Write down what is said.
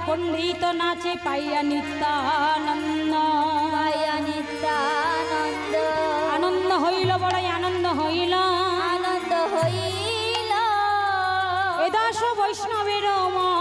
পণ্ডিত নাচে পাইয়া নিত্যানন্দ, পাইয়া নিত্যানন্দ। আনন্দ হইল বড়ই আনন্দ হইল, আনন্দ হইল। এ দাস বৈষ্ণবের মন